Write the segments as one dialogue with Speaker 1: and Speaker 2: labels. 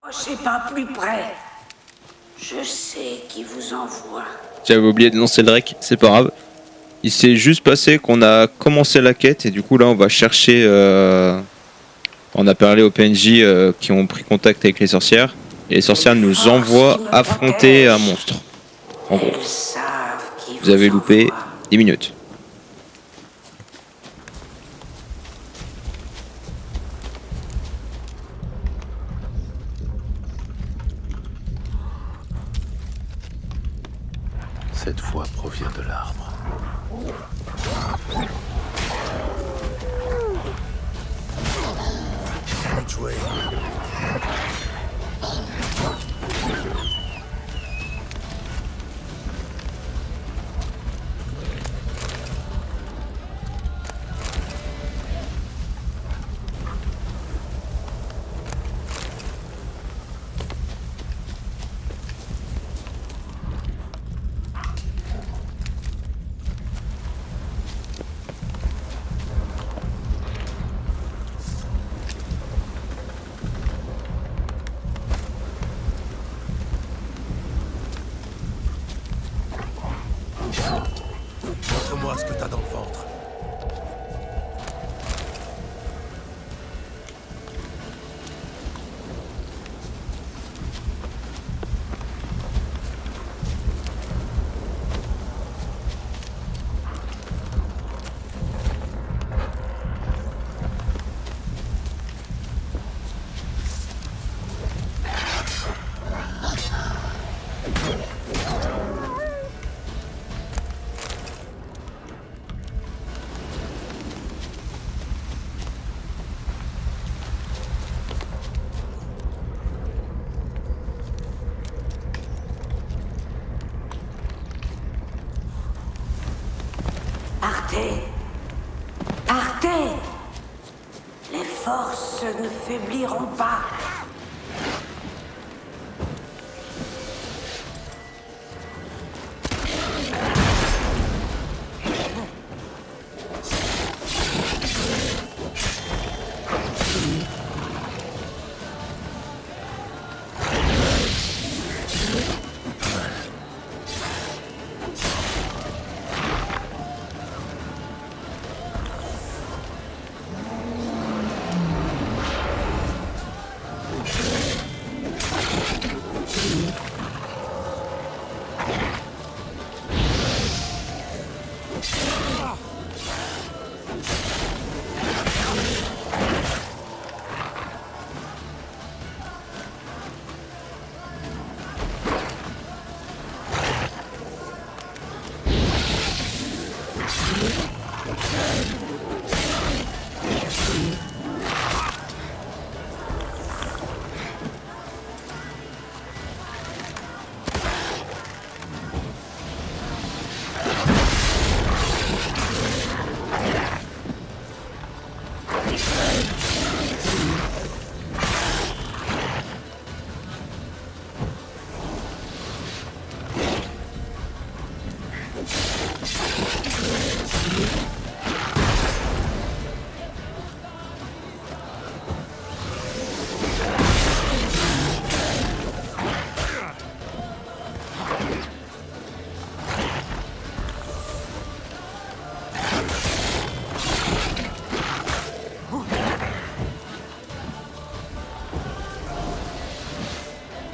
Speaker 1: Approchez pas plus près. Je sais qui vous envoie.
Speaker 2: J'avais oublié de lancer le rec, c'est pas grave. Il s'est juste passé qu'on a commencé la quête et du coup là on va chercher... On a parlé aux PNJ qui ont pris contact avec les sorcières. Et les sorcières nous envoient affronter un monstre. En gros.
Speaker 1: Elles savent qui
Speaker 2: Vous avez loupé
Speaker 1: envoie.
Speaker 2: 10 minutes.
Speaker 3: Cette voix provient de l'arbre.
Speaker 4: Montre-moi ce que t'as dans le ventre.
Speaker 1: Partez. Partez. Les forces ne faibliront pas.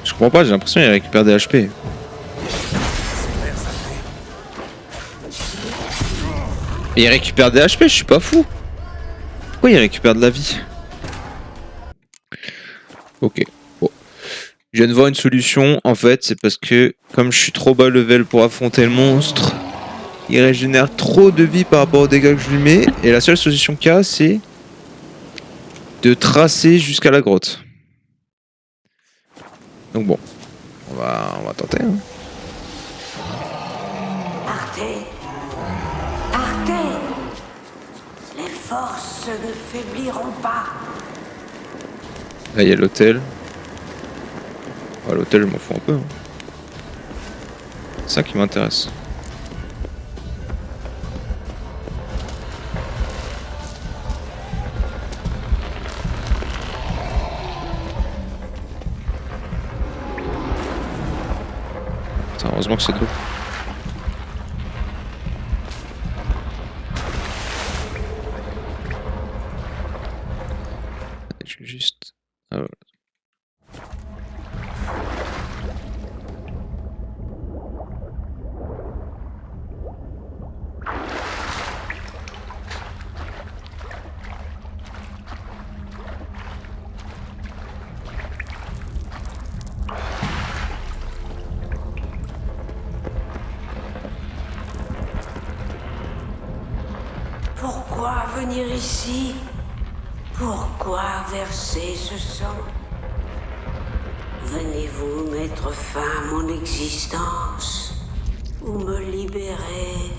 Speaker 2: Je comprends pas, j'ai l'impression qu'il récupère des HP. Et il récupère des HP, je suis pas fou. Pourquoi il récupère de la vie? Ok. Bon. Je viens de voir une solution. En fait, c'est parce que comme je suis trop bas level pour affronter le monstre, il régénère trop de vie par rapport aux dégâts que je lui mets. Et la seule solution qu'il y a, c'est de tracer jusqu'à la grotte. Donc bon, on va tenter. Hein.
Speaker 1: Partez. Partez. Les forces ne faibliront pas.
Speaker 2: Là, il y a l'hôtel. Ah, l'hôtel, je m'en fous un peu. Hein. C'est ça qui m'intéresse. Heureusement que c'est de l'eau. Je vais juste... Ah, voilà.
Speaker 1: Pourquoi venir ici? Pourquoi verser ce sang? Venez-vous mettre fin à mon existence ou me libérer?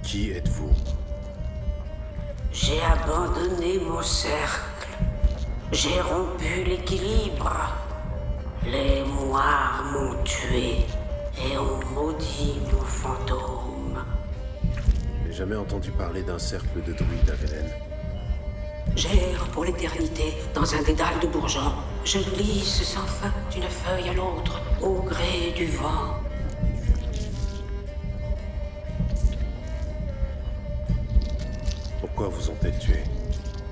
Speaker 3: Qui êtes-vous?
Speaker 1: J'ai abandonné mon cercle. J'ai rompu l'équilibre. Les moires m'ont tué et ont maudit mon fantôme.
Speaker 3: Je n'ai jamais entendu parler d'un cercle de druides à Velen.
Speaker 1: J'erre pour l'éternité dans un dédale de bourgeons. Je glisse sans fin d'une feuille à l'autre, au gré du vent.
Speaker 3: Pourquoi vous ont-elles tué?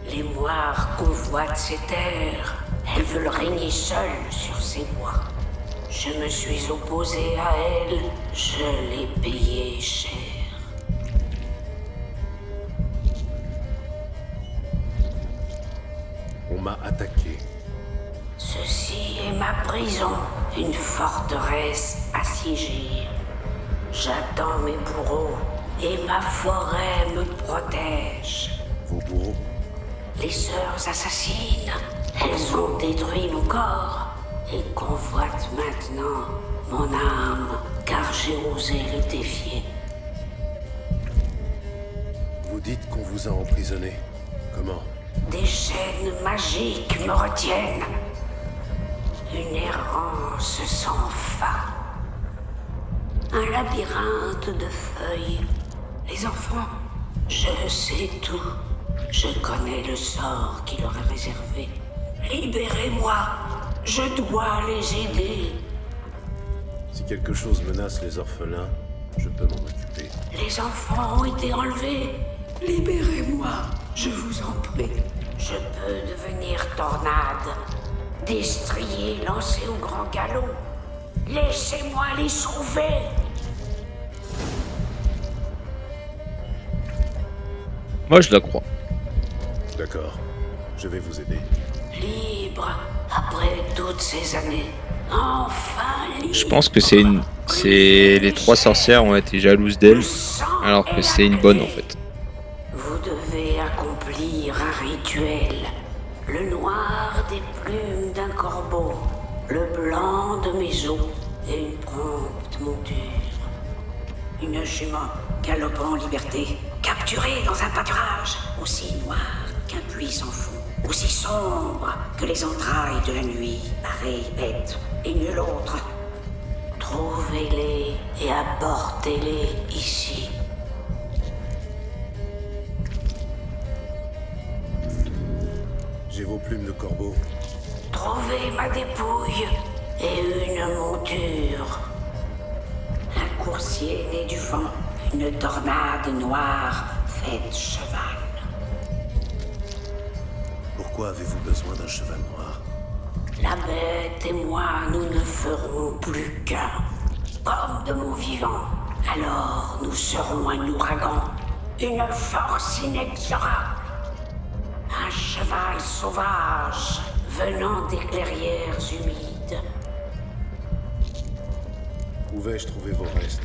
Speaker 1: Les moires convoitent ces terres. Elles veulent régner seules sur ces bois. Je me suis opposé à elles. Je l'ai payé cher.
Speaker 3: On m'a attaqué.
Speaker 1: Ceci est ma prison, une forteresse assiégée. J'attends mes bourreaux et ma forêt me protège.
Speaker 3: Vos bourreaux?
Speaker 1: Les sœurs assassines, elles ont détruit mon corps et convoitent maintenant mon âme, car j'ai osé les défier.
Speaker 3: Vous dites qu'on vous a emprisonné. Comment?
Speaker 1: Des chaînes magiques me retiennent. Une errance sans fin. Un labyrinthe de feuilles. Les enfants, je sais tout. Je connais le sort qui leur est réservé. Libérez-moi, je dois les aider.
Speaker 3: Si quelque chose menace les orphelins, je peux m'en occuper.
Speaker 1: Les enfants ont été enlevés. Libérez-moi, je vous en prie. Je peux devenir tornade, destrier lancé au grand galop. Laissez-moi les sauver.
Speaker 2: Moi, je la crois.
Speaker 3: D'accord, je vais vous aider.
Speaker 1: Libre, après toutes ces années. Enfin libre.
Speaker 2: Je pense que les trois sorcières ont été jalouses d'elle, alors que c'est une bonne en fait.
Speaker 1: Vous devez accomplir un rituel. Le noir des plumes d'un corbeau, le blanc de mes os et une prompte monture. Une jument galopant en liberté, capturée dans un pâturage aussi noir qu'un puits sans fond, aussi sombre que les entrailles de la nuit, pareille bête et nulle autre. Trouvez-les et apportez-les ici.
Speaker 3: J'ai vos plumes de corbeau.
Speaker 1: Trouvez ma dépouille et une monture. Un coursier né du vent, une tornade noire faite cheval.
Speaker 3: Pourquoi avez-vous besoin d'un cheval noir?
Speaker 1: La bête et moi, nous ne ferons plus qu'un. Comme de mon vivant. Alors nous serons un ouragan, une force inexorable. Un cheval sauvage venant des clairières humides.
Speaker 3: Où vais-je trouver vos restes?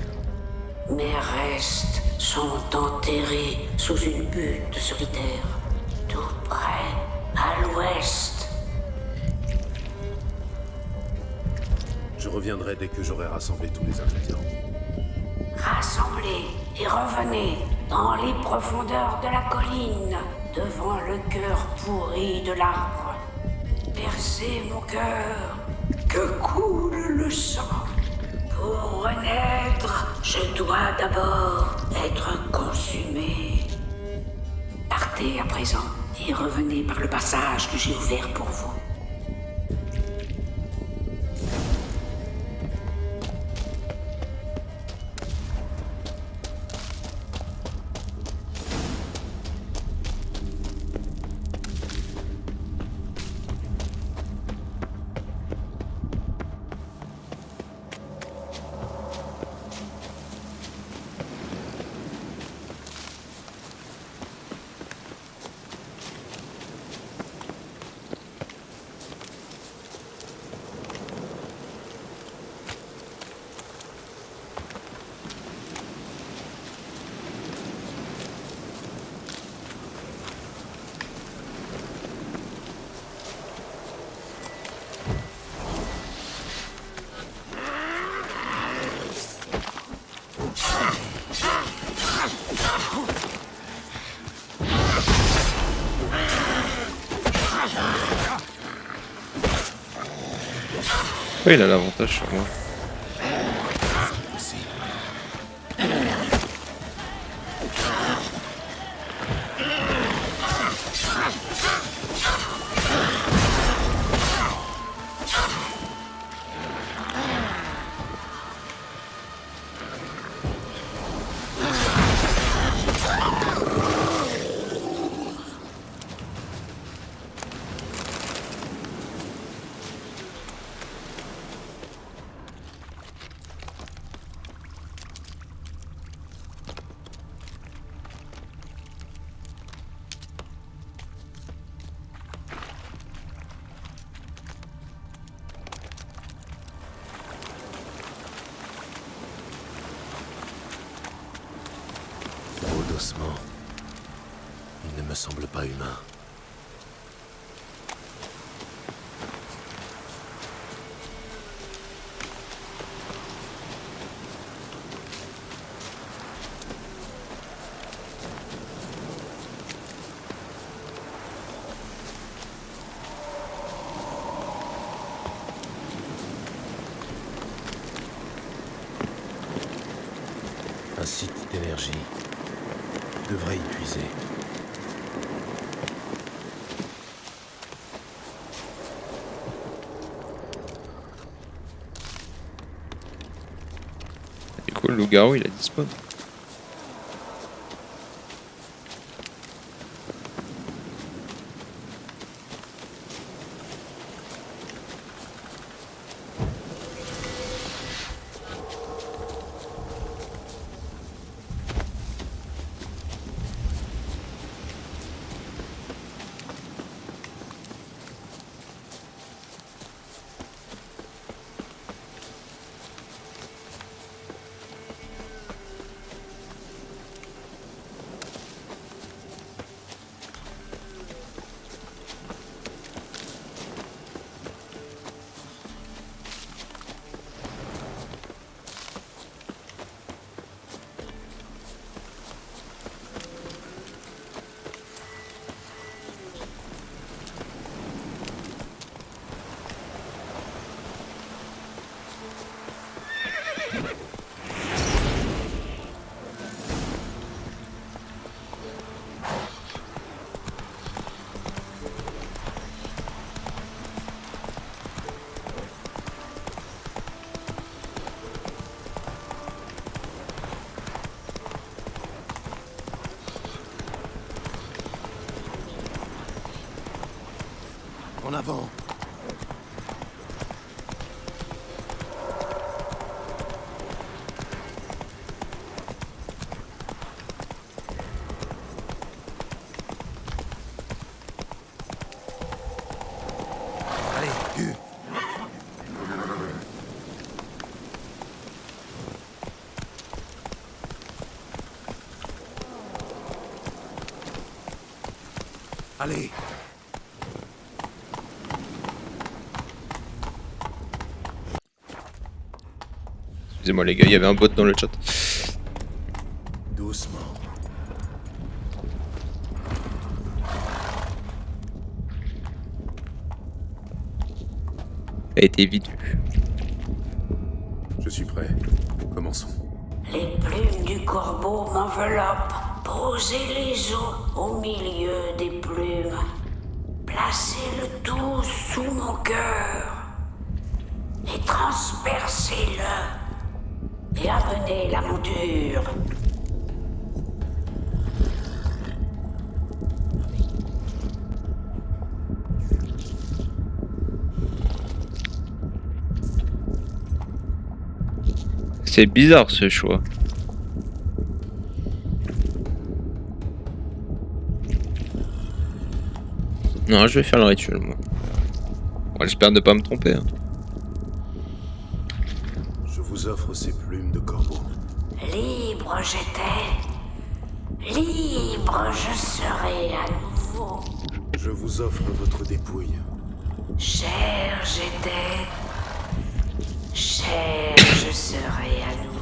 Speaker 1: Mes restes sont enterrés sous une butte solitaire, tout près, à l'ouest.
Speaker 3: Je reviendrai dès que j'aurai rassemblé tous les ingrédients.
Speaker 1: Rassemblez et revenez dans les profondeurs de la colline, devant le cœur pourri de l'arbre. Percez mon cœur, que coule le sang. Pour renaître, je dois d'abord être consumé. Partez à présent et revenez par le passage que j'ai ouvert pour vous.
Speaker 2: Oui, il a l'avantage sur moi.
Speaker 3: Beau d'ossement. Il ne me semble pas humain. Un site d'énergie. Devrait y puiser.
Speaker 2: Du coup, le loup-garou, il a disparu.
Speaker 4: En avant. Allez, Hu. Allez.
Speaker 2: Excusez-moi les gars, il y avait un bot dans le chat.
Speaker 3: Doucement.
Speaker 2: A été vite vu.
Speaker 3: Je suis prêt. Commençons.
Speaker 1: Les plumes du corbeau m'enveloppent. Posez les os au milieu des plumes. Placez le tout sous mon cœur. Et transpercez-le. Et amenez la monture.
Speaker 2: C'est bizarre ce choix. Non, je vais faire le rituel moi. Bon, j'espère ne pas me tromper. Hein.
Speaker 3: Je vous offre ces plumes de corbeau.
Speaker 1: Libre j'étais. Libre je serai à nouveau.
Speaker 3: Je vous offre votre dépouille.
Speaker 1: Cher j'étais. Cher je serai à nouveau.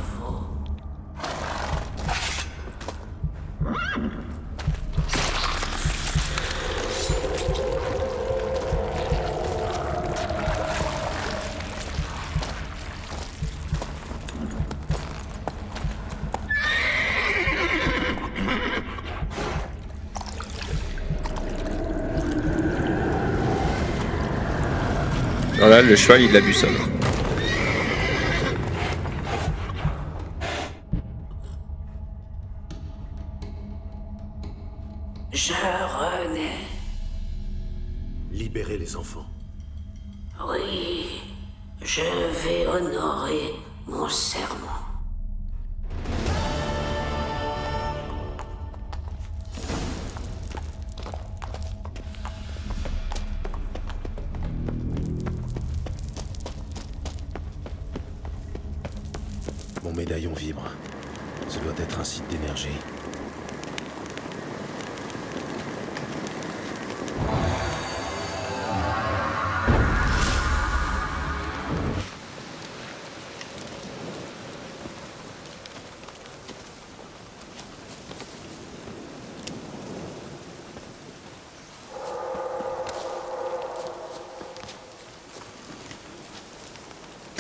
Speaker 2: Voilà, le cheval il l'a bu ça.
Speaker 1: Je renais.
Speaker 3: Libérez les enfants.
Speaker 1: Oui, je vais honorer mon serment.
Speaker 3: Mon médaillon vibre. Ce doit être un site d'énergie.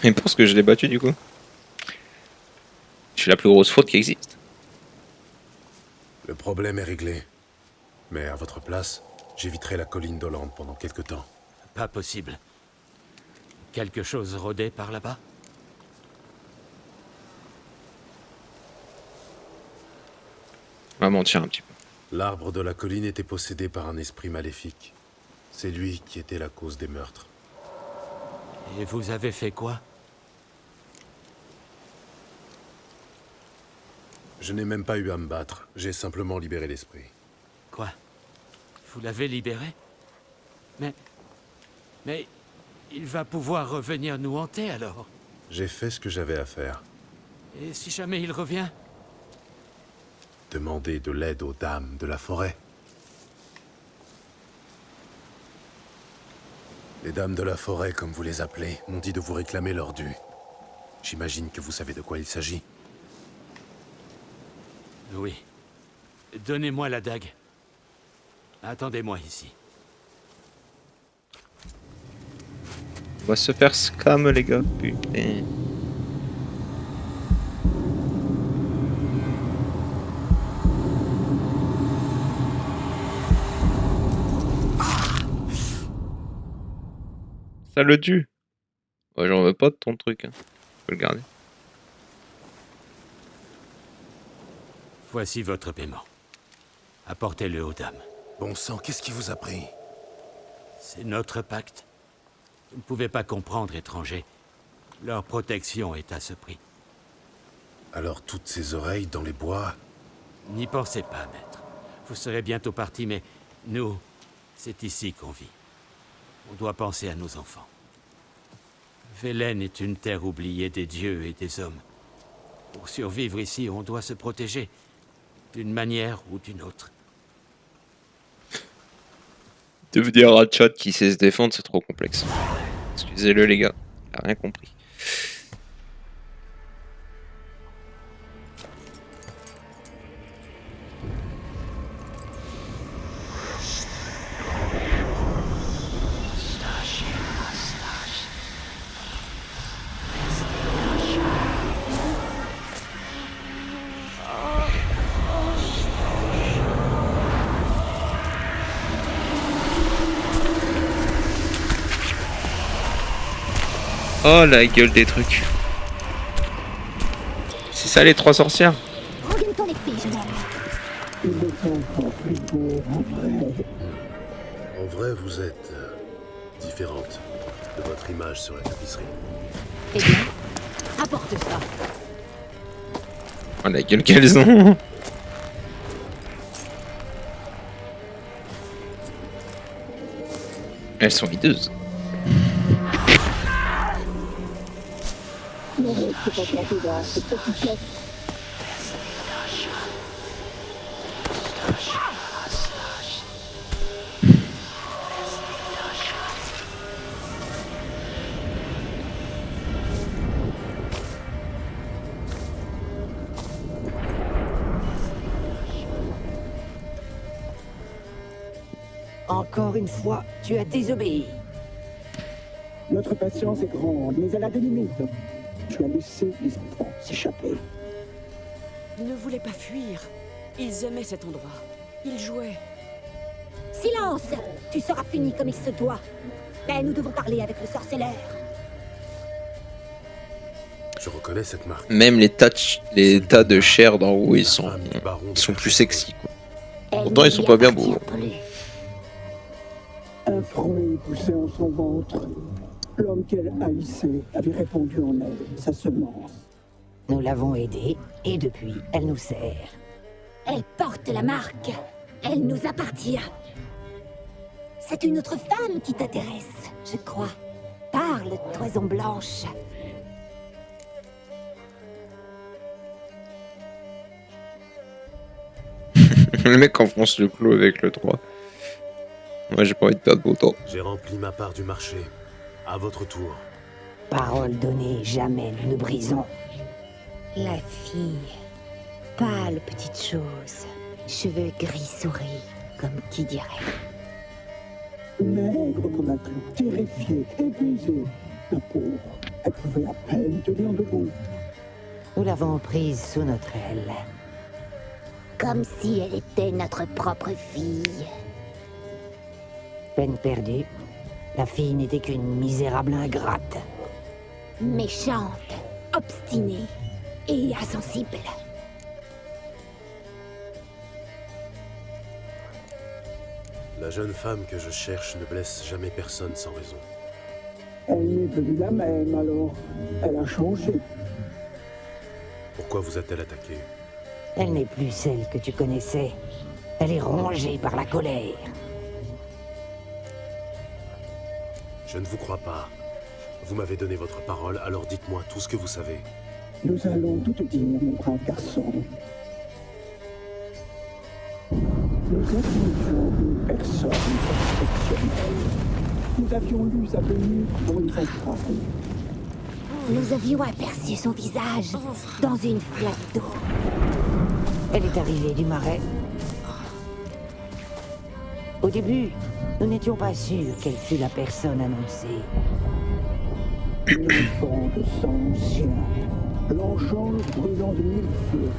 Speaker 2: Il pense que je l'ai battu du coup. Je suis la plus grosse faute qui existe.
Speaker 3: Le problème est réglé. Mais à votre place, j'éviterai la colline d'Hollande pendant quelque temps.
Speaker 5: Pas possible. Quelque chose rôdait par là-bas?
Speaker 2: On va mentir un petit peu.
Speaker 3: L'arbre de la colline était possédé par un esprit maléfique. C'est lui qui était la cause des meurtres.
Speaker 5: Et vous avez fait quoi?
Speaker 3: Je n'ai même pas eu à me battre. J'ai simplement libéré l'esprit.
Speaker 5: Quoi? Vous l'avez libéré? Mais... il va pouvoir revenir nous hanter alors?
Speaker 3: J'ai fait ce que j'avais à faire.
Speaker 5: Et si jamais il revient?
Speaker 3: Demander de l'aide aux dames de la forêt. Les dames de la forêt, comme vous les appelez, m'ont dit de vous réclamer leur dû. J'imagine que vous savez de quoi il s'agit.
Speaker 5: Oui. Donnez-moi la dague. Attendez-moi ici.
Speaker 2: On va se faire scam les gars. Putain. Ça le tue. Ouais, j'en veux pas de ton truc. Hein. Je peux le garder.
Speaker 5: Voici votre paiement. Apportez-le aux dames.
Speaker 3: Bon sang, qu'est-ce qui vous a pris?
Speaker 5: C'est notre pacte. Vous ne pouvez pas comprendre, étranger. Leur protection est à ce prix.
Speaker 3: Alors toutes ces oreilles dans les bois?
Speaker 5: N'y pensez pas, maître. Vous serez bientôt parti, mais nous, c'est ici qu'on vit. On doit penser à nos enfants. Velen est une terre oubliée des dieux et des hommes. Pour survivre ici, on doit se protéger, d'une manière ou d'une autre.
Speaker 2: Devenir un chat qui sait se défendre, c'est trop complexe. Excusez-le les gars, il a rien compris. Oh la gueule des trucs. C'est ça les 3 sorcières?
Speaker 6: Regagne ton épée, jeune homme.
Speaker 7: Il est encore plus beau en vrai.
Speaker 3: En vrai, vous êtes différente de votre image sur la tapisserie.
Speaker 6: Eh bien, apporte ça.
Speaker 2: Oh la gueule qu'elles ont. Elles sont hideuses.
Speaker 7: Ne reste pas planté dans cette petite pièce.
Speaker 6: Encore une fois, tu as désobéi.
Speaker 7: Notre patience est grande, mais elle a des limites. Tu as laissé les enfants s'échapper.
Speaker 8: Ils ne voulaient pas fuir. Ils aimaient cet endroit. Ils jouaient.
Speaker 6: Silence! Tu seras puni comme il se doit. Mais nous devons parler avec le sorcellaire.
Speaker 3: Je reconnais cette marque.
Speaker 2: Même les tas de chair d'en haut, ils sont plus sexy quoi. Pourtant ils sont pas bien beaux.
Speaker 7: Un fruit poussait en son ventre. L'homme qu'elle haïssait avait répandu en elle sa semence.
Speaker 9: Nous l'avons aidée, et depuis, elle nous sert.
Speaker 6: Elle porte la marque. Elle nous appartient. C'est une autre femme qui t'intéresse, je crois. Parle, toison blanche.
Speaker 2: Le mec enfonce le clou avec le 3. Moi j'ai pas envie de perdre mon temps.
Speaker 3: J'ai rempli ma part du marché. À votre tour.
Speaker 9: Parole donnée, jamais nous ne brisons.
Speaker 6: La fille. Pâle petite chose. Cheveux gris souris, comme qui dirait.
Speaker 7: Maigre comme un clou, terrifiée, épuisée. La pauvre, elle pouvait à peine tenir debout.
Speaker 9: Nous l'avons prise sous notre aile.
Speaker 6: Comme si elle était notre propre fille.
Speaker 9: Peine perdue. La fille n'était qu'une misérable ingrate.
Speaker 6: Méchante, obstinée et insensible.
Speaker 3: La jeune femme que je cherche ne blesse jamais personne sans raison.
Speaker 7: Elle n'est plus la même alors. Elle a changé.
Speaker 3: Pourquoi vous a-t-elle attaqué?
Speaker 9: Elle n'est plus celle que tu connaissais. Elle est rongée par la colère.
Speaker 3: Je ne vous crois pas. Vous m'avez donné votre parole, alors dites-moi tout ce que vous savez.
Speaker 7: Nous allons tout te dire, mon brave garçon. Nous avions une personne exceptionnelle. Nous avions lu sa venue dans les entrailles.
Speaker 6: Nous avions aperçu son visage dans une flaque d'eau.
Speaker 9: Elle est arrivée du marais. Au début, nous n'étions pas sûrs qu'elle fût la personne annoncée.
Speaker 7: L'enfant de sang ancien, l'enchange brûlant de mille feux.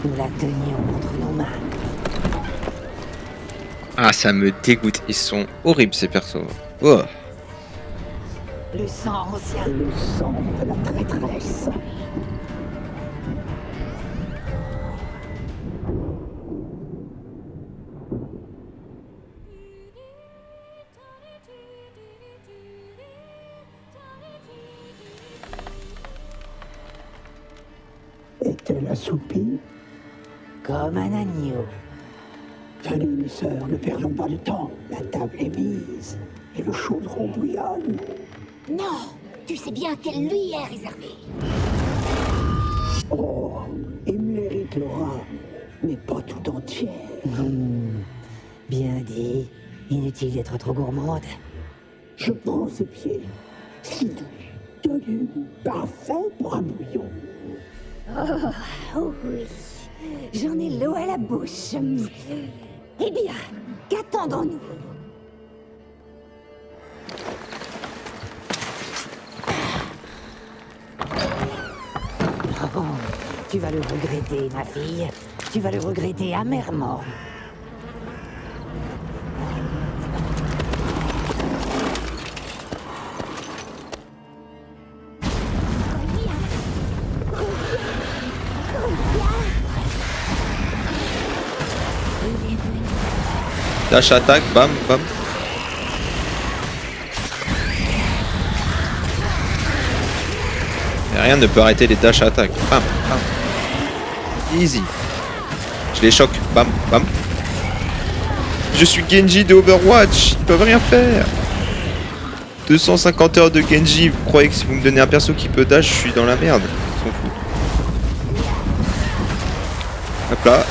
Speaker 9: Nous la tenions entre nos mains.
Speaker 2: Ah ça me dégoûte, ils sont horribles ces persos. Oh.
Speaker 9: Le sang ancien.
Speaker 7: Le sang de la traîtresse. Est-elle assoupie?
Speaker 9: Comme un agneau.
Speaker 7: Venez, mes sœurs, ne perdons pas de temps. La table est mise et le chaudron bouillonne.
Speaker 6: Non, tu sais bien qu'elle lui est réservée.
Speaker 7: Oh, il mérite l'aura, mais pas tout entière.
Speaker 9: Bien dit. Inutile d'être trop gourmande.
Speaker 7: Je prends ses pieds. Si doux, tenu, parfait pour un bouillon.
Speaker 6: Oh oui, j'en ai l'eau à la bouche. Eh bien, qu'attendons-nous?
Speaker 9: Oh, Tu vas le regretter, ma fille. Tu vas le regretter amèrement.
Speaker 2: Dash attaque, bam, bam. Et rien ne peut arrêter les dash attaques. Bam, bam. Easy. Je les choque, bam, bam. Je suis Genji de Overwatch, ils peuvent rien faire. 250 heures de Genji, vous croyez que si vous me donnez un perso qui peut dash, je suis dans la merde. Ils s'en foutent.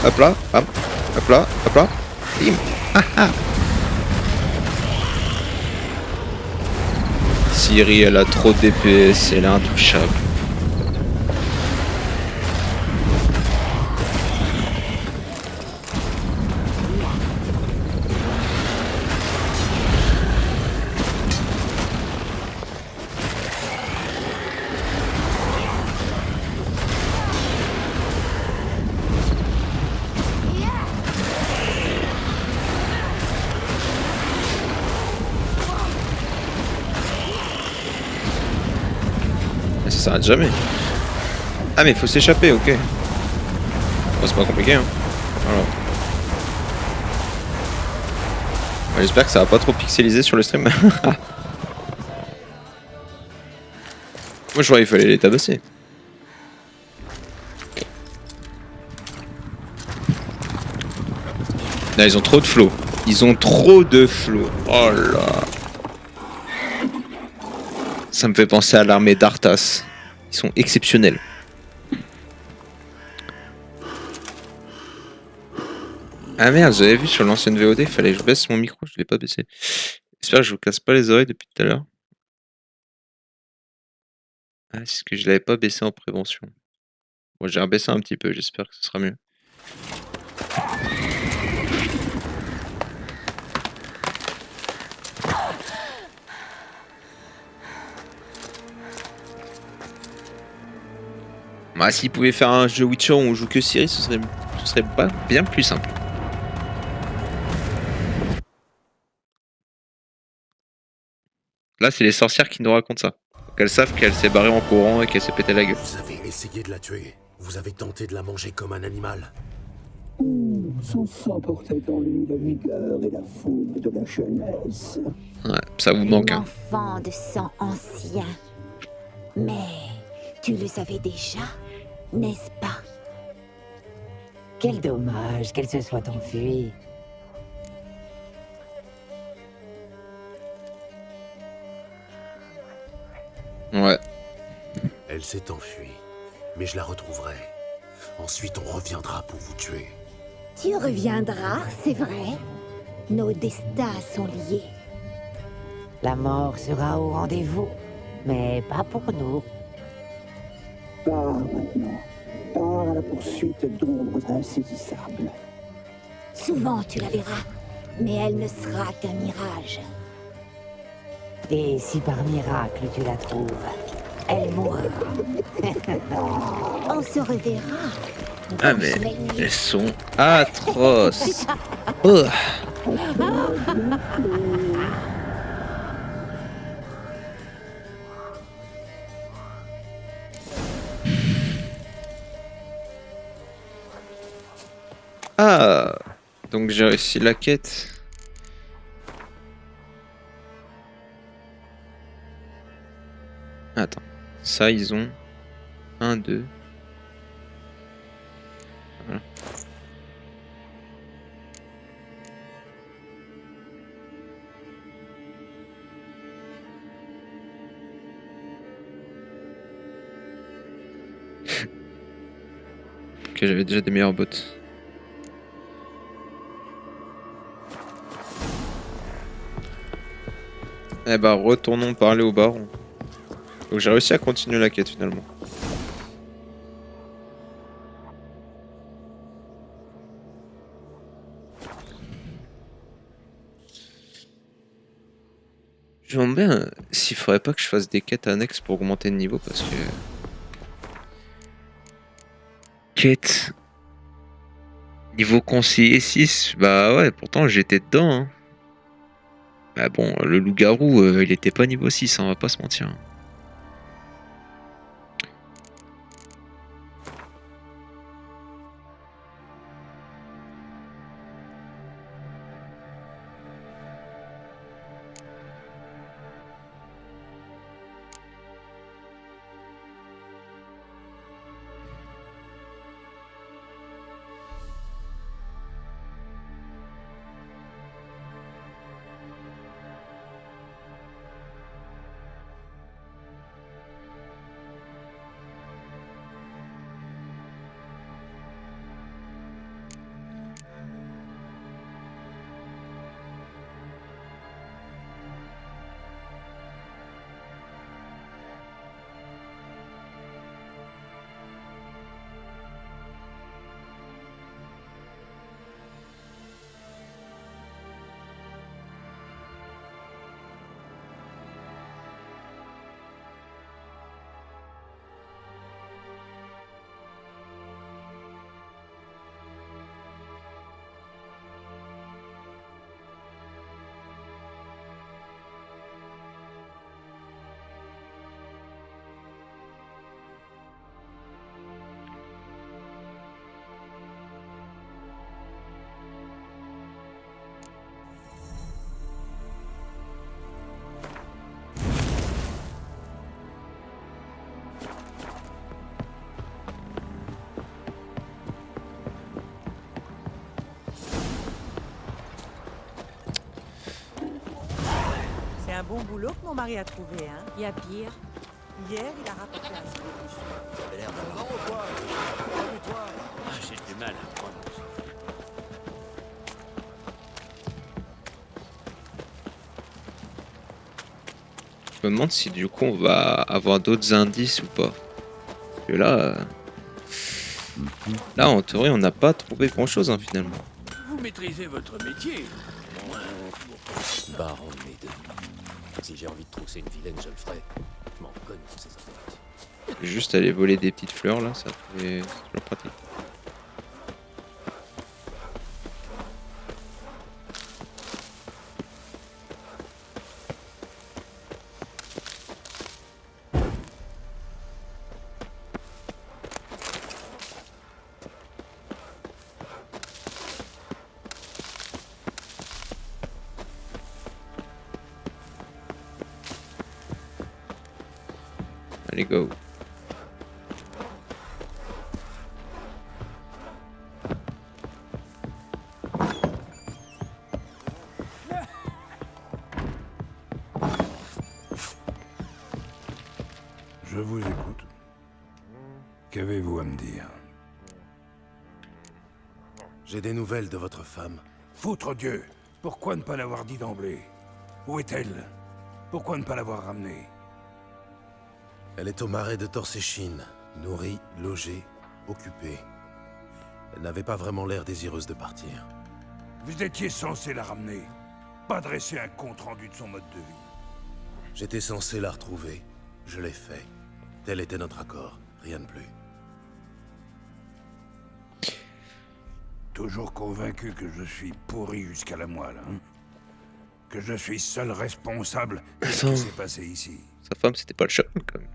Speaker 2: Hop là, bam. Hop là, bim. Ah ah. Ciri, elle a trop DPS, elle est intouchable. Ça s'arrête jamais. Ah mais il faut s'échapper, ok. Bon, c'est pas compliqué hein. Alors. Ouais, j'espère que ça va pas trop pixeliser sur le stream. Moi je croyais qu'il fallait les tabasser. Là ils ont trop de flow. Ils ont trop de flow. Oh là. Ça me fait penser à l'armée d'Arthas. Ils sont exceptionnels. Ah merde, j'avais vu sur l'ancienne VOD, il fallait que je baisse mon micro, je l'ai pas baissé. J'espère que je vous casse pas les oreilles depuis tout à l'heure. Ah, c'est que je l'avais pas baissé en prévention. Bon, j'ai rebaissé un petit peu, j'espère que ce sera mieux. Bah, s'ils pouvaient faire un jeu Witcher où on joue que Ciri, ce serait pas bien plus simple. Là, c'est les sorcières qui nous racontent ça. Donc, elles savent qu'elle s'est barrée en courant et qu'elle s'est pété la gueule.
Speaker 3: Vous avez essayé de la tuer. Vous avez tenté de la manger comme un animal.
Speaker 7: Son sang portait en lui la vigueur et la fougue de la jeunesse.
Speaker 2: Ouais, ça vous manque.
Speaker 6: Un
Speaker 2: Hein.
Speaker 6: enfant de sang ancien. Mais tu le savais déjà, n'est-ce pas?
Speaker 9: Quel dommage qu'elle se soit enfuie.
Speaker 2: Ouais.
Speaker 3: Elle s'est enfuie, mais je la retrouverai. Ensuite, on reviendra pour vous tuer.
Speaker 6: Tu reviendras, c'est vrai. Nos destins sont liés.
Speaker 9: La mort sera au rendez-vous, mais pas pour nous.
Speaker 7: Pars maintenant. Pars à la poursuite d'ombres insaisissables.
Speaker 6: Souvent tu la verras, mais elle ne sera qu'un mirage.
Speaker 9: Et si par miracle tu la trouves, elle mourra.
Speaker 6: On se reverra.
Speaker 2: Ah mais elles sont atroces. Oh. Ah, donc j'ai réussi la quête. Attends, ça ils ont 1, 2. Voilà. Ok, j'avais déjà des meilleurs bots. Eh bah retournons parler au baron. Donc j'ai réussi à continuer la quête finalement. Je me demande bien s'il faudrait pas que je fasse des quêtes annexes pour augmenter le niveau parce que... quête. Niveau conseiller 6, bah ouais, pourtant j'étais dedans. Hein. Bah bon, le loup-garou, il était pas niveau 6, hein, on va pas se mentir.
Speaker 10: C'est un bon boulot que mon mari a trouvé, hein.
Speaker 8: Il y a pire.
Speaker 10: Hier, il a rapporté un sandwich.
Speaker 4: Ça avait l'air d'un grand ou quoi? Calme-toi.
Speaker 5: Ah, j'ai du mal à prendre mon souffle.
Speaker 2: Je me demande si du coup on va avoir d'autres indices ou pas. Parce que là en théorie on n'a pas trouvé grand chose hein, finalement.
Speaker 4: Vous maîtrisez votre métier.
Speaker 11: Baron de mes deux. Si j'ai envie de trousser une vilaine, je le ferai. Je m'en cogne pour ces affaires.
Speaker 2: Juste aller voler des petites fleurs là, c'est toujours pratique. Allez, go.
Speaker 12: Je vous écoute. Qu'avez-vous à me dire?
Speaker 3: J'ai des nouvelles de votre femme.
Speaker 12: Foutre Dieu! Pourquoi ne pas l'avoir dit d'emblée? Où est-elle? Pourquoi ne pas l'avoir ramenée?
Speaker 3: Elle est au marais de Torséchine, nourrie, logée, occupée. Elle n'avait pas vraiment l'air désireuse de partir.
Speaker 12: Vous étiez censé la ramener, pas dresser un compte-rendu de son mode de vie.
Speaker 3: J'étais censé la retrouver. Je l'ai fait. Tel était notre accord. Rien de plus.
Speaker 12: Toujours convaincu que je suis pourri jusqu'à la moelle, hein? Que je suis seul responsable de ce qui s'est passé ici.
Speaker 2: Sa femme c'était pas le chat quand même.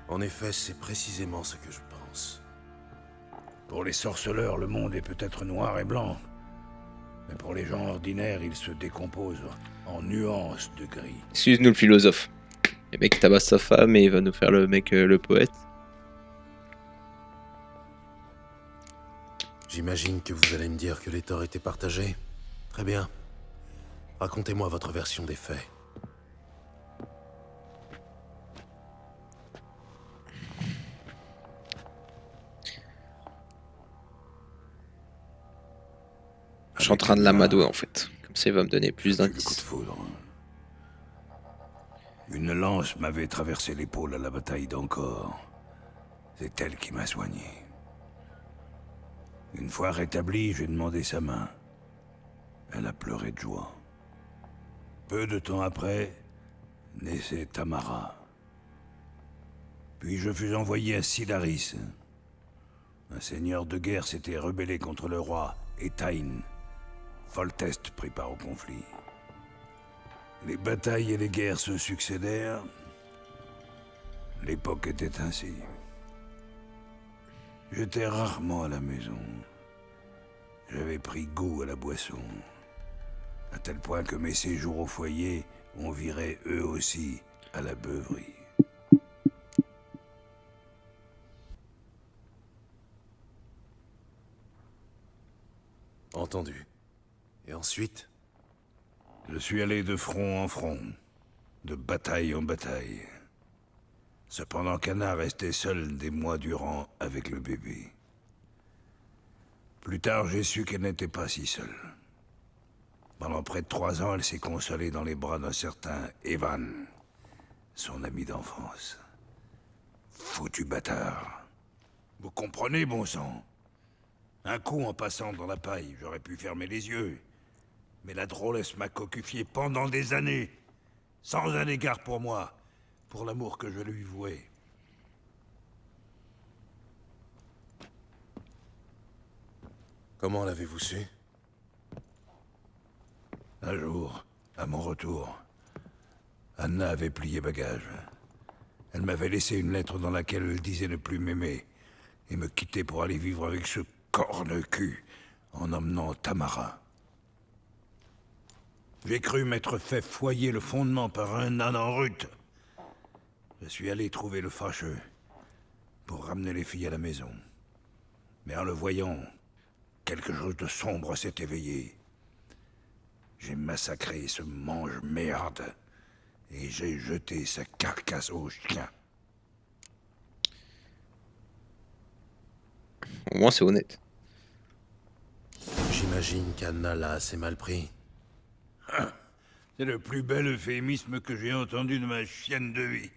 Speaker 3: En effet, c'est précisément ce que je pense.
Speaker 12: Pour les sorceleurs, le monde est peut-être noir et blanc. Mais pour les gens ordinaires, il se décompose en nuances de gris.
Speaker 2: Excuse-nous le philosophe. Le mec tabasse sa femme et il va nous faire le mec le poète.
Speaker 3: J'imagine que vous allez me dire que les torts étaient partagés. Très bien. Racontez-moi votre version des faits.
Speaker 2: Je suis en train de l'amadouer en fait. Comme ça il va me donner plus d'indices.
Speaker 12: Une lance m'avait traversé l'épaule à la bataille d'Ancor. C'est elle qui m'a soigné. Une fois rétablie, j'ai demandé sa main. Elle a pleuré de joie. Peu de temps après, naissait Tamara. Puis je fus envoyé à Sidaris. Un seigneur de guerre s'était rebellé contre le roi, Etain. Foltest prit part au conflit. Les batailles et les guerres se succédèrent. L'époque était ainsi. J'étais rarement à la maison. J'avais pris goût à la boisson, à tel point que mes séjours au foyer ont viré eux aussi à la beuverie.
Speaker 3: Entendu. Et ensuite?
Speaker 12: Je suis allé de front en front, de bataille en bataille. Cependant qu'Anna restait seule des mois durant avec le bébé. Plus tard, j'ai su qu'elle n'était pas si seule. Pendant près de 3 ans, elle s'est consolée dans les bras d'un certain Evan, son ami d'enfance. Foutu bâtard. Vous comprenez, bon sang? Un coup en passant dans la paille, j'aurais pu fermer les yeux. Mais la drôlesse m'a cocufié pendant des années, sans un égard pour moi, pour l'amour que je lui vouais.
Speaker 3: Comment l'avez-vous su?
Speaker 12: Un jour, à mon retour, Anna avait plié bagage. Elle m'avait laissé une lettre dans laquelle elle disait ne plus m'aimer et me quitter pour aller vivre avec ce corne-cul en emmenant Tamara. J'ai cru m'être fait foyer le fondement par un âne en rut. Je suis allé trouver le fâcheux pour ramener les filles à la maison. Mais en le voyant, quelque chose de sombre s'est éveillé. J'ai massacré ce mange-merde et j'ai jeté sa carcasse aux chiens.
Speaker 2: Au moins, c'est honnête.
Speaker 3: J'imagine qu'Anna l'a assez mal pris.
Speaker 12: C'est le plus bel euphémisme que j'ai entendu de ma chienne de vie.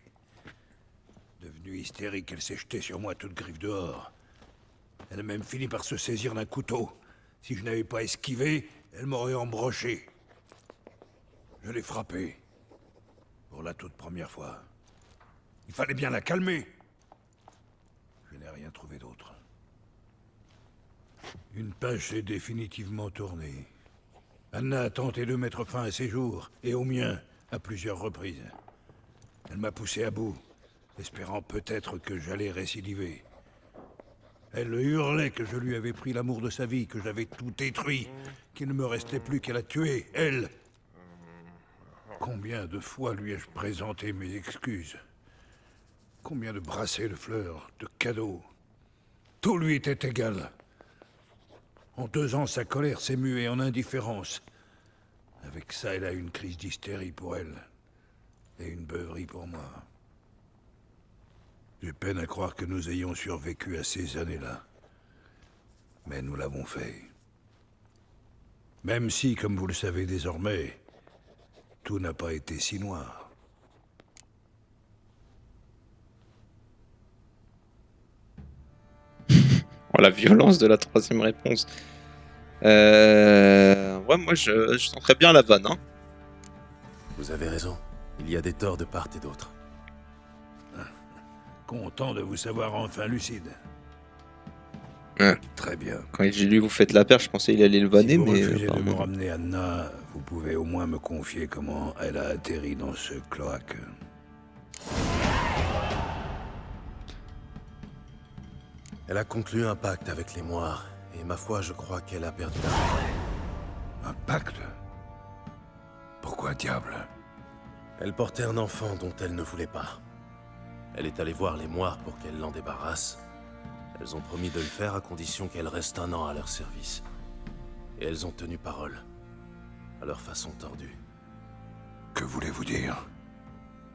Speaker 12: Devenue hystérique, elle s'est jetée sur moi toute griffe dehors. Elle a même fini par se saisir d'un couteau. Si je n'avais pas esquivé, elle m'aurait embroché. Je l'ai frappée. Pour la toute première fois. Il fallait bien la calmer. Je n'ai rien trouvé d'autre. Une page s'est définitivement tournée. Anna a tenté de mettre fin à ses jours, et au mien, à plusieurs reprises. Elle m'a poussé à bout, espérant peut-être que j'allais récidiver. Elle hurlait que je lui avais pris l'amour de sa vie, que j'avais tout détruit, qu'il ne me restait plus qu'à la tuer, elle. Combien de fois lui ai-je présenté mes excuses? Combien de brassées de fleurs, de cadeaux? Tout lui était égal. En 2 ans, sa colère s'est muée en indifférence. Avec ça, elle a eu une crise d'hystérie pour elle. Et une beuverie pour moi. J'ai peine à croire que nous ayons survécu à ces années-là. Mais nous l'avons fait. Même si, comme vous le savez désormais, tout n'a pas été si noir.
Speaker 2: Oh, la violence de la 3e réponse. Ouais, moi je sens très bien la vanne. Hein.
Speaker 3: Vous avez raison. Il y a des torts de part et d'autre.
Speaker 12: Content de vous savoir enfin lucide.
Speaker 2: Ouais.
Speaker 12: Très bien.
Speaker 2: Quand j'ai lu Vous faites la paire, je pensais qu'il allait le vanner,
Speaker 12: Si vous
Speaker 2: mais.
Speaker 12: refusez de me ramener Anna, vous pouvez au moins me confier comment elle a atterri dans ce cloaque.
Speaker 3: Elle a conclu un pacte avec les Moires, et ma foi, je crois qu'elle a perdu la raison.
Speaker 12: Un pacte? Pourquoi diable?
Speaker 3: Elle portait un enfant dont elle ne voulait pas. Elle est allée voir les Moires pour qu'elle l'en débarrasse. Elles ont promis de le faire à condition qu'elle reste 1 an à leur service. Et elles ont tenu parole, à leur façon tordue.
Speaker 12: Que voulez-vous dire?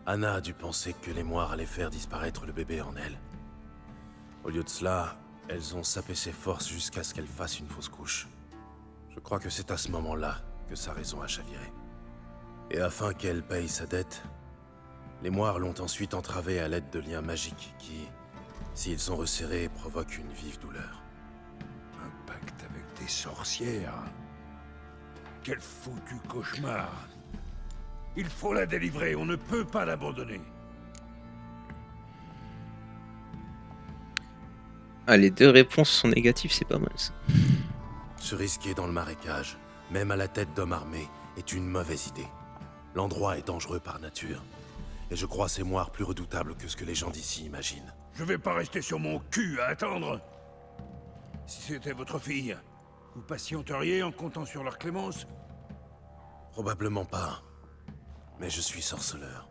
Speaker 3: Anna a dû penser que les Moires allaient faire disparaître le bébé en elle. Au lieu de cela, elles ont sapé ses forces jusqu'à ce qu'elle fasse une fausse couche. Je crois que c'est à ce moment-là que sa raison a chaviré. Et afin qu'elle paye sa dette, les Moires l'ont ensuite entravée à l'aide de liens magiques qui, s'ils sont resserrés, provoquent une vive douleur.
Speaker 12: Un des sorcières. Quel foutu cauchemar. Il faut la délivrer, on ne peut pas l'abandonner.
Speaker 2: Ah, les deux réponses sont négatives, c'est pas mal ça.
Speaker 3: Se risquer dans le marécage, même à la tête d'hommes armés, est une mauvaise idée. L'endroit est dangereux par nature. Et je crois ces moires plus redoutables que ce que les gens d'ici imaginent.
Speaker 12: Je vais pas rester sur mon cul à attendre. Si c'était votre fille, vous patienteriez en comptant sur leur clémence?
Speaker 3: Probablement pas. Mais je suis sorceleur.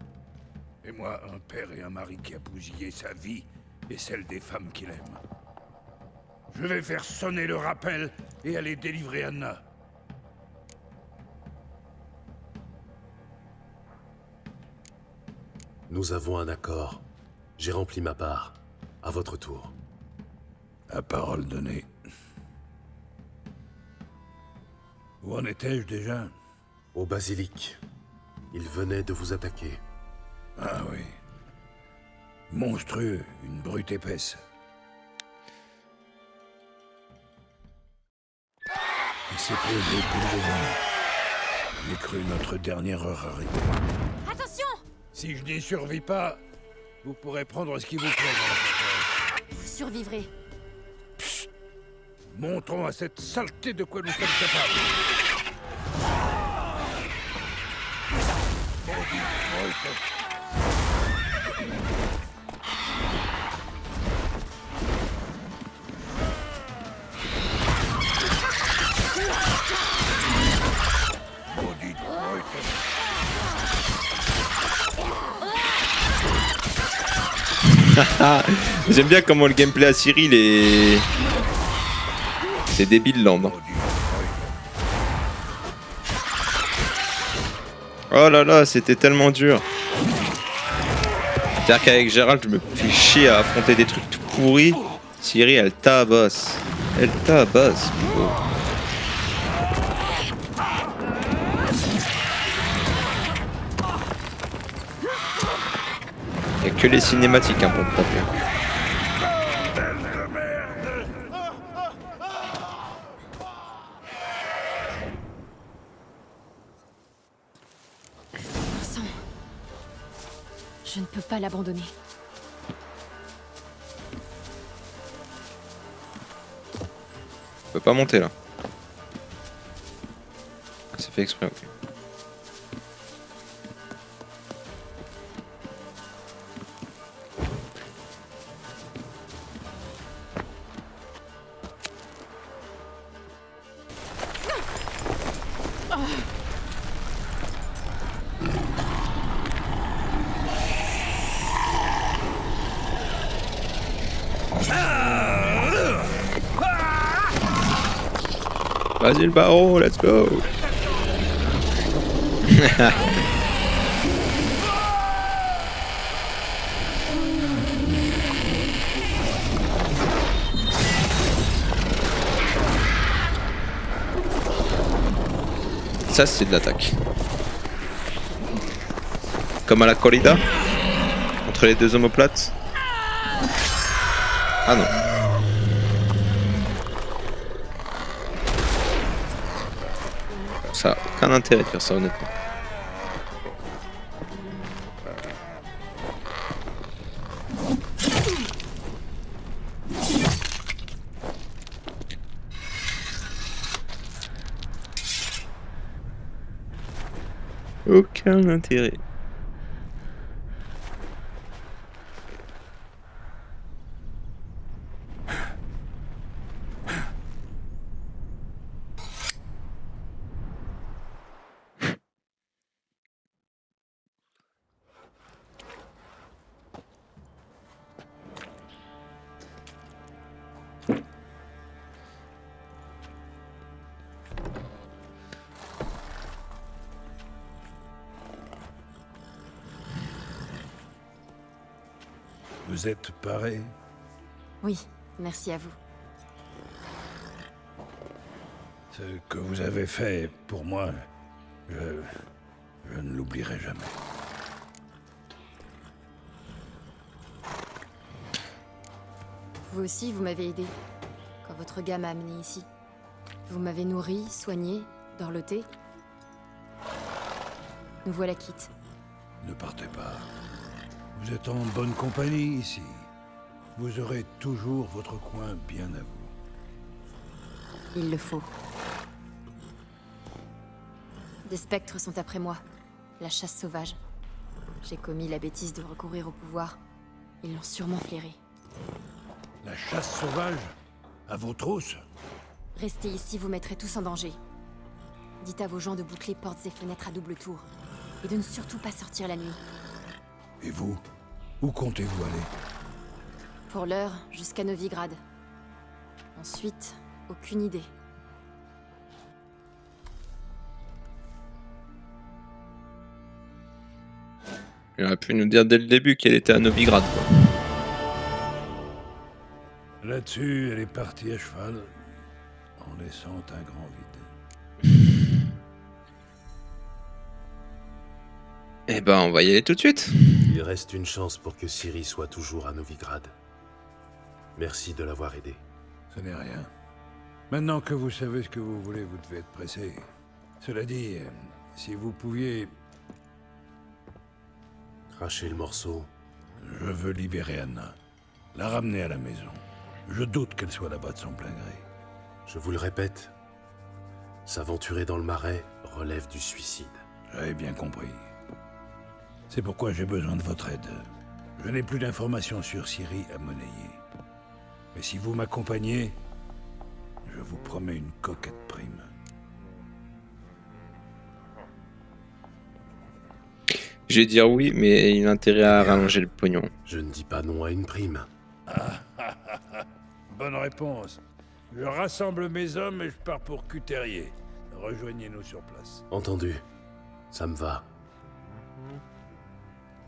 Speaker 12: Et moi, un père et un mari qui a bousillé sa vie et celle des femmes qu'il aime. Je vais faire sonner le rappel et aller délivrer Anna.
Speaker 3: Nous avons un accord. J'ai rempli ma part. À votre tour.
Speaker 12: À parole donnée. Où en étais-je déjà?
Speaker 3: Au basilic. Il venait de vous attaquer.
Speaker 12: Ah oui. Monstrueux, une brute épaisse. Il s'est posé tout devant. J'ai cru notre dernière heure arriver.
Speaker 8: Attention!
Speaker 12: Si je n'y survis pas, vous pourrez prendre ce qui vous plaît dans la forêt.
Speaker 8: Vous survivrez.
Speaker 12: Psst. Montrons à cette saleté de quoi nous sommes capables. Maudite brute. Maudite brute.
Speaker 2: J'aime bien comment le gameplay à Cyril est... C'est débile land. Oh là là, c'était tellement dur. C'est-à-dire qu'avec Gérald, je me fais chier à affronter des trucs tout pourris. Cyril, elle tabasse. Elle tabasse, plutôt. Y'a que les cinématiques hein, pour me taper.
Speaker 8: Vincent, je ne peux pas l'abandonner.
Speaker 2: On peut pas monter là. C'est fait exprès, ok. Vas-y le barreau, let's go. Ça c'est de l'attaque. Comme à la corrida entre les deux omoplates. Ah non. Ça n'a aucun intérêt de faire ça honnêtement. Aucun intérêt.
Speaker 12: Vous êtes paré?
Speaker 8: Oui, merci à vous.
Speaker 12: Ce que vous avez fait pour moi, je ne l'oublierai jamais.
Speaker 8: Vous aussi, vous m'avez aidé quand votre gars m'a amené ici.
Speaker 13: Vous m'avez nourri, soigné, dorloté. Nous voilà quittes.
Speaker 12: Ne partez pas. Vous êtes en bonne compagnie ici. Vous aurez toujours votre coin bien à vous.
Speaker 13: Il le faut. Des spectres sont après moi. La chasse sauvage. J'ai commis la bêtise de recourir au pouvoir. Ils l'ont sûrement flairé.
Speaker 12: La chasse sauvage? À vos trousses?
Speaker 13: Restez ici, vous mettrez tous en danger. Dites à vos gens de boucler portes et fenêtres à double tour. Et de ne surtout pas sortir la nuit.
Speaker 12: Et vous? Où comptez-vous aller?
Speaker 13: Pour l'heure, jusqu'à Novigrad. Ensuite, aucune idée.
Speaker 2: Il aurait pu nous dire dès le début qu'elle était à Novigrad, quoi.
Speaker 12: Là-dessus, elle est partie à cheval, en laissant un grand vide.
Speaker 2: Eh ben, on va y aller tout de suite.
Speaker 3: Il reste une chance pour que Ciri soit toujours à Novigrad. Merci de l'avoir aidé.
Speaker 12: Ce n'est rien. Maintenant que vous savez ce que vous voulez, vous devez être pressé. Cela dit, si vous pouviez...
Speaker 3: Cracher le morceau.
Speaker 12: Je veux libérer Anna. La ramener à la maison. Je doute qu'elle soit là-bas de son plein gré.
Speaker 3: Je vous le répète, s'aventurer dans le marais relève du suicide.
Speaker 12: J'avais bien compris. C'est pourquoi j'ai besoin de votre aide. Je n'ai plus d'informations sur Ciri à monnayer. Mais si vous m'accompagnez, je vous promets une coquette prime.
Speaker 2: Je vais dire oui, mais il a intérêt à rallonger le pognon.
Speaker 3: Je ne dis pas non à une prime.
Speaker 12: Bonne réponse. Je rassemble mes hommes et je pars pour Cuterrier. Rejoignez-nous sur place.
Speaker 3: Entendu. Ça me va.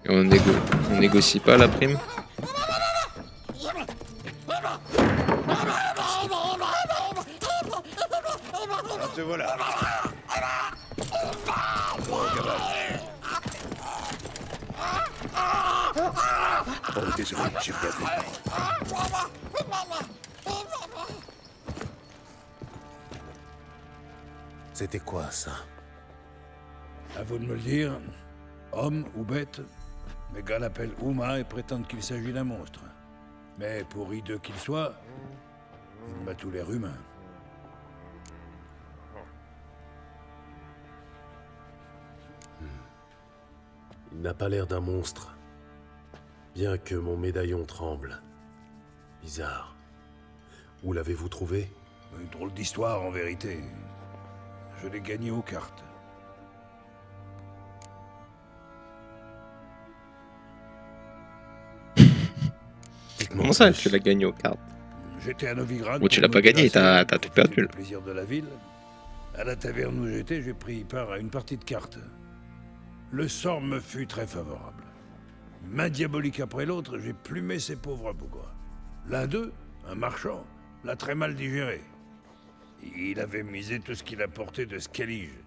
Speaker 2: Et on négocie pas la prime?
Speaker 12: Ah, te voilà. Oh, désolé, j'ai bien fait.
Speaker 3: C'était quoi, ça?
Speaker 12: À vous de me le dire. Homme ou bête, mes gars l'appellent Uma et prétendent qu'il s'agit d'un monstre. Mais pour hideux qu'il soit, il m'a tout l'air humain.
Speaker 3: Il n'a pas l'air d'un monstre. Bien que mon médaillon tremble. Bizarre. Où l'avez-vous trouvé?
Speaker 12: Une drôle d'histoire, en vérité. Je l'ai gagné aux cartes.
Speaker 2: Comment ça, tu l'as gagné aux cartes?
Speaker 12: J'étais à Novigrad.
Speaker 2: Ou tu l'as pas gagné, t'as tout perdu.
Speaker 12: Le plaisir de la ville. À la taverne où j'étais, j'ai pris part à une partie de cartes. Le sort me fut très favorable. Main diabolique après l'autre, j'ai plumé ces pauvres bougres. L'un d'eux, un marchand, l'a très mal digéré. Il avait misé tout ce qu'il apportait de Skellige.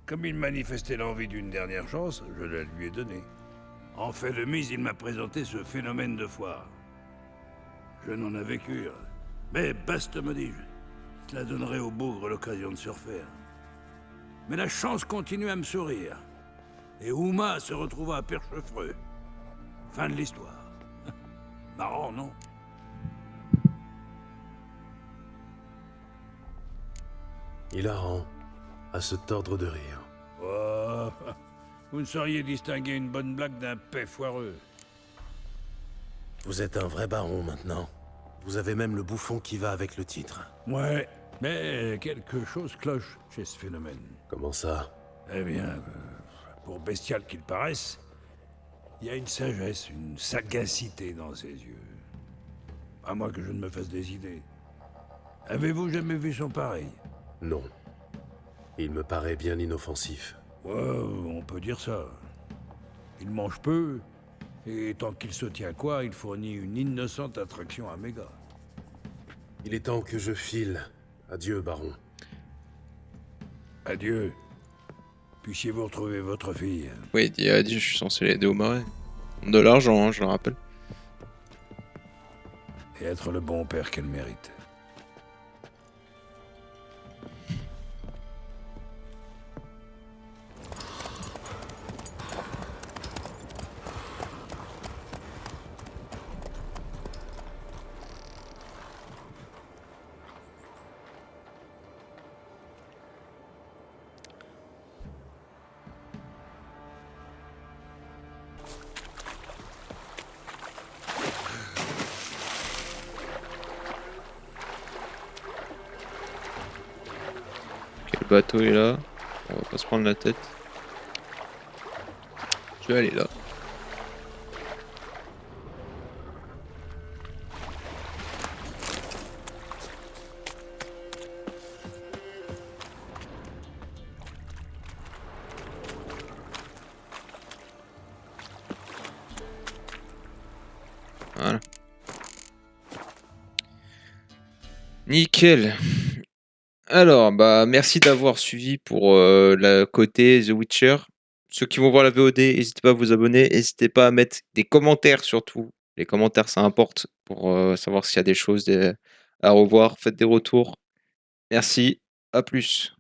Speaker 12: Comme il manifestait l'envie d'une dernière chance, je la lui ai donnée. En fait de mise, il m'a présenté ce phénomène de foire. Je n'en avais cure. Mais baste, me dis-je. Cela donnerait au bougre l'occasion de se refaire. Mais la chance continue à me sourire. Et Uma se retrouva à Perchefreux. Fin de l'histoire. Marrant, non?
Speaker 3: Hilarant, à se tordre de rire.
Speaker 12: Oh, vous ne sauriez distinguer une bonne blague d'un paix foireux.
Speaker 3: Vous êtes un vrai baron maintenant. Vous avez même le bouffon qui va avec le titre.
Speaker 12: Ouais, mais quelque chose cloche chez ce phénomène.
Speaker 3: Comment ça?
Speaker 12: Eh bien, pour bestial qu'il paraisse, il y a une sagesse, une sagacité dans ses yeux. À moins que je ne me fasse des idées. Avez-vous jamais vu son pareil?
Speaker 3: Non. Il me paraît bien inoffensif.
Speaker 12: Ouais, on peut dire ça. Il mange peu, et tant qu'il se tient quoi, il fournit une innocente attraction à mes gars.
Speaker 3: Il est temps que je file. Adieu, baron.
Speaker 12: Adieu. Puissiez-vous retrouver votre fille.
Speaker 2: Oui, dis adieu, je suis censé l'aider au marais. De l'argent, hein, je le rappelle.
Speaker 12: Et être le bon père qu'elle mérite.
Speaker 2: Le bateau est là. On va pas se prendre la tête. Je vais aller là. Voilà. Nickel. Alors, bah, merci d'avoir suivi pour la côté The Witcher. Ceux qui vont voir la VOD, n'hésitez pas à vous abonner. N'hésitez pas à mettre des commentaires surtout. Les commentaires, ça importe pour savoir s'il y a des choses à revoir. Faites des retours. Merci. À plus.